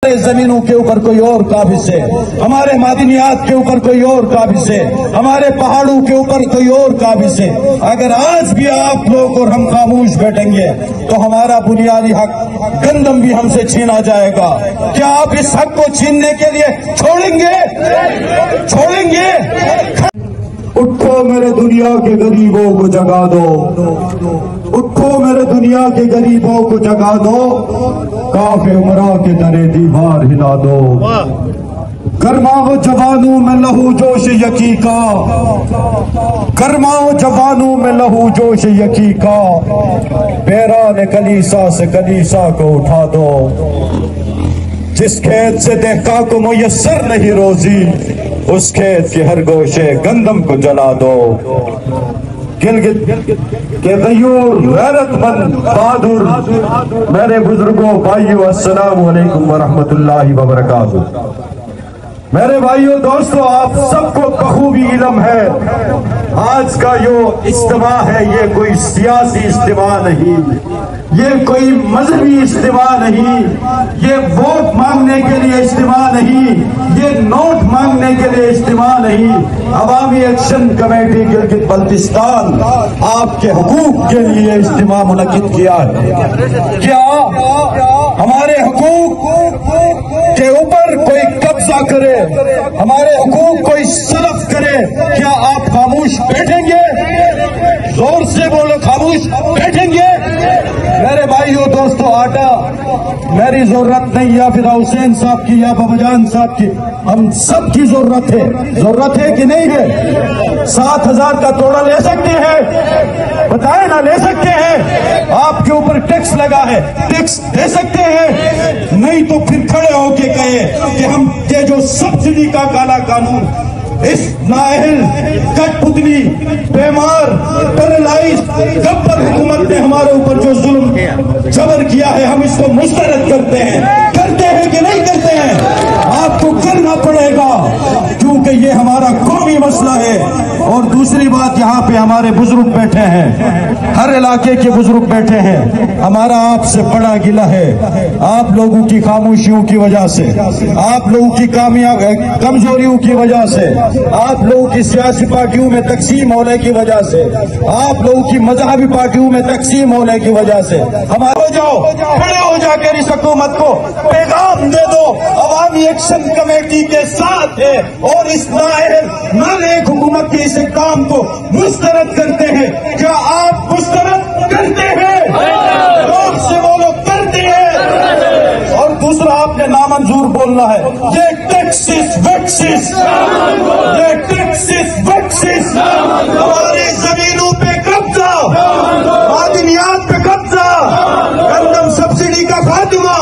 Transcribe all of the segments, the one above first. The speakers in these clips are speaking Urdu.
ہمارے زمینوں کے اوپر کوئی اور قابض ہے، ہمارے معدنیات کے اوپر کوئی اور قابض ہے، ہمارے پہاڑوں کے اوپر کوئی اور قابض ہے۔ اگر آج بھی آپ لوگ اور ہم خاموش بیٹھیں گے تو ہمارا بنیادی حق گندم بھی ہم سے چھینا جائے گا۔ کیا آپ اس حق کو چھیننے کے لیے چھوڑیں گے؟ اٹھو میرے دنیا کے غریبوں کو جگا دو، اٹھو میرے دنیا کے غریبوں کو جگا دو، کاف عمرہ کے درے دیوار ہلا دو۔ گرماؤ جوانوں میں لہو جوش یقی کا، گرماؤ جوانوں میں لہو جوش یقی کا، بیران کلیسا سے کلیسا کو اٹھا دو۔ جس کھیت سے دہقاں کو میسر نہیں روزی، اس کھیت کے ہر گوشے گندم کو جلا دو۔ گلگت کے غیور غیرت مند بہادر میرے بزرگوں بھائیو، السلام علیکم ورحمت اللہ وبرکاتہ۔ میرے بھائیو دوستو، آپ سب کو بخوبی علم ہے آج کا جو اجتماع ہے یہ کوئی سیاسی اجتماع نہیں، یہ کوئی مذہبی اجتماع نہیں، یہ ووٹ مانگنے کے لیے اجتماع نہیں، یہ نوٹ مانگنے کے لیے اجتماع نہیں۔ عوامی ایکشن کمیٹی گلگت بلتستان آپ کے حقوق کے لیے اجتماع منعقد کیا ہے۔ کیا ہمارے حقوق کے اوپر کوئی قبضہ کرے، ہمارے حقوق کوئی سلب کرے، کیا آپ خاموش بیٹھیں گے؟ زور سے بولو، خاموش بیٹھیں گے؟ میرے بھائیو دوستو، آٹا میری ضرورت نہیں یا پھر حسین صاحب کی یا بابا جان صاحب کی، ہم سب کی ضرورت ہے کہ نہیں ہے؟ 7,000 کا توڑا لے سکتے ہیں؟ بتائیں نا، لے سکتے ہیں؟ آپ کے اوپر ٹیکس لگا ہے، ٹیکس دے سکتے ہیں؟ نہیں تو پھر کھڑے ہو کے کہے کہ ہم یہ جو سبسڈی کا کالا قانون، اس نااہل کٹ پتلی بیمار پیرالائز گبر حکومت نے ہمارے اوپر جو ظلم جبر کیا ہے، ہم اس کو مسترد کرتے ہیں کہ نہیں کرتے ہیں؟ آپ کو کرنا پڑے گا کیونکہ یہ ہمارا قومی مسئلہ ہے۔ اور دوسری بات، یہاں پہ ہمارے بزرگ بیٹھے ہیں، ہر علاقے کے بزرگ بیٹھے ہیں، ہمارا آپ سے بڑا گلہ ہے آپ لوگوں کی خاموشیوں کی وجہ سے، آپ لوگوں کی کمزوریوں کی وجہ سے، آپ لوگوں کی سیاسی پارٹیوں میں تقسیم ہونے کی وجہ سے، آپ لوگوں کی مذہبی پارٹیوں میں تقسیم ہونے کی وجہ سے، ہمارے کھڑے ہو جا کر اس حکومت کو پیغام دے دو، عوامی ایکشن کمیٹی کے ساتھ ہے اور اس نااہل حکومت کے اس کام کو مسترد کرتے ہیں۔ کیا آپ مسترد کرتے ہیں؟ لوگ سے بولو، کرتے ہیں؟ اور دوسرا، آپ نے نامنظور بولنا ہے، یہ ٹیکسز ویکسز، یہ ٹیکسز ویکسز، ہماری زمینوں پہ قبضہ، معدنیات پہ قبضہ، گندم سبسڈی کا خاتمہ۔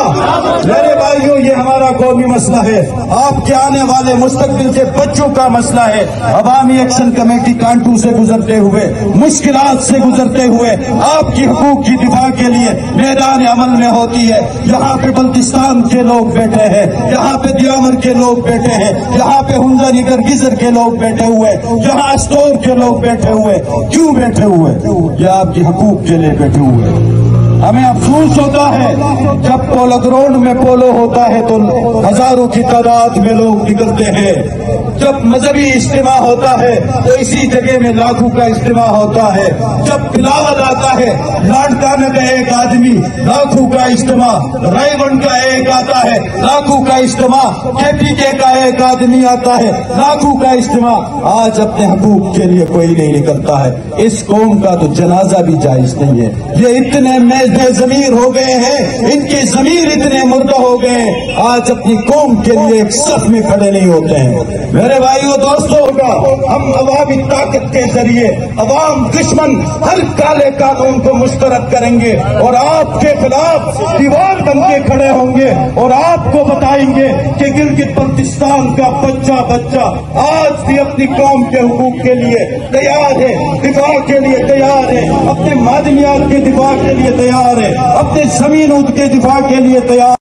میرے بھائیو، یہ ہمارا قومی مسئلہ ہے، آپ کے آنے والے مستقبل کے بچوں کا مسئلہ ہے۔ عوامی ایکشن کمیٹی کانٹوں سے گزرتے ہوئے، مشکلات سے گزرتے ہوئے، آپ کی حقوق کی دفاع کے لیے میدان عمل میں ہوتی ہے۔ یہاں پہ بلتستان کے لوگ بیٹھے ہیں، یہاں پہ دیامر کے لوگ بیٹھے ہیں، یہاں پہ ہنزا نگر گزر کے لوگ بیٹھے ہوئے، یہاں اسٹور کے لوگ بیٹھے ہوئے۔ کیوں بیٹھے ہوئے؟ یہ آپ کی حقوق کے لیے بیٹھے ہوئے۔ ہمیں افسوس ہوتا ہے جب پولو گراؤنڈ میں پولو ہوتا ہے تو ہزاروں کی تعداد میں لوگ نکلتے ہیں، جب مذہبی اجتماع ہوتا ہے تو اسی جگہ میں لاکھوں کا اجتماع ہوتا ہے، جب بلاول آتا ہے لاڑکانہ کا ایک آدمی، لاکھوں کا اجتماع، رائے ون کا ایک آتا ہے، لاکھوں کا اجتماع، KPK کا ایک آدمی آتا ہے، لاکھوں کا اجتماع۔ آج اپنے حقوق کے لیے کوئی نہیں نکلتا ہے، اس قوم کا تو جنازہ بھی جائز نہیں ہے۔ یہ اتنے بے ضمیر ہو گئے ہیں، ان کے ضمیر اتنے مردہ ہو گئے ہیں، آج اپنی قوم کے لیے ایک صف میں کھڑے نہیں ہوتے ہیں۔ میرے بھائیو دوستو، ہم عوامی طاقت کے ذریعے عوام دشمن ہر کالے قانون کو مسترد کریں گے اور آپ کے خلاف دیوار بن کے کھڑے ہوں گے اور آپ کو بتائیں گے کہ گلگت بلتستان کا بچہ آج بھی اپنی قوم کے حقوق کے لیے تیار ہے، دفاع کے لیے تیار ہے، اپنے معدنیات کے دفاع کے لیے تیار ہے، اپنے زمینوں کے دفاع کے لیے تیار